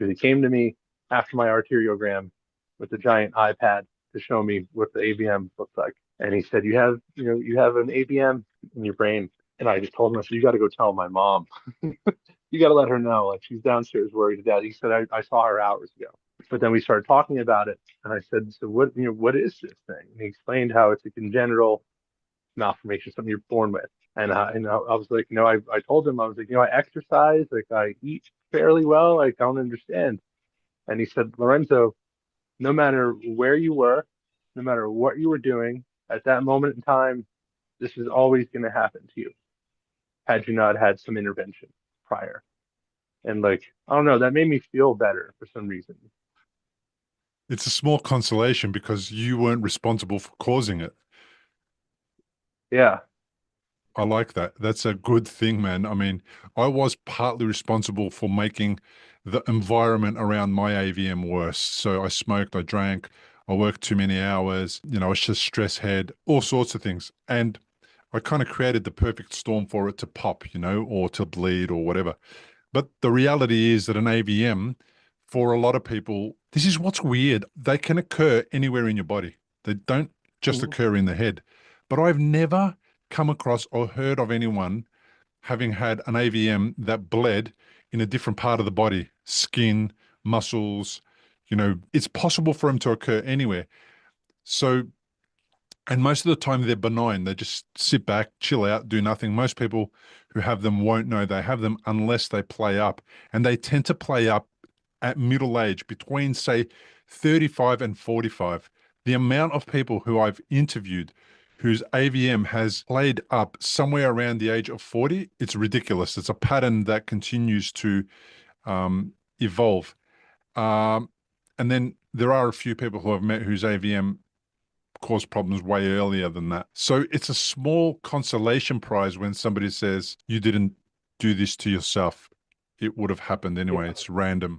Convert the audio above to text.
because he came to me after my arteriogram with a giant iPad to show me what the AVM looks like. And he said, you have an AVM in your brain. And I just told him, I said, you got to go tell my mom. You got to let her know. Like she's downstairs worried to death. He said, I saw her hours ago. But then we started talking about it. And I said, so what is this thing? And he explained how it's a congenital malformation, something you're born with. And I was like, I told him, I was like, I exercise, like I eat fairly well. Like I don't understand. And he said, Lorenzo, no matter where you were, no matter what you were doing at that moment in time, this is always going to happen to you had you not had some intervention prior. And like, I don't know, that made me feel better for some reason. It's a small consolation because you weren't responsible for causing it. Yeah. I like that. That's a good thing, man. I mean, I was partly responsible for making the environment around my AVM worse. So I smoked, I drank, I worked too many hours, I was just stress head, all sorts of things. And I kind of created the perfect storm for it to pop, or to bleed or whatever. But the reality is that an AVM, for a lot of people, this is what's weird. They can occur anywhere in your body. They don't just Mhm. occur in the head. But I've never come across or heard of anyone having had an AVM that bled in a different part of the body, skin, muscles. It's possible for them to occur anywhere. So, and most of the time they're benign. They just sit back, chill out, do nothing. Most people who have them won't know they have them unless they play up. And they tend to play up at middle age, between, say, 35 and 45. The amount of people who I've interviewed whose AVM has played up somewhere around the age of 40, it's ridiculous. It's a pattern that continues to evolve. And then there are a few people who I've met whose AVM caused problems way earlier than that. So it's a small consolation prize when somebody says, you didn't do this to yourself. It would have happened anyway. Yeah. It's random.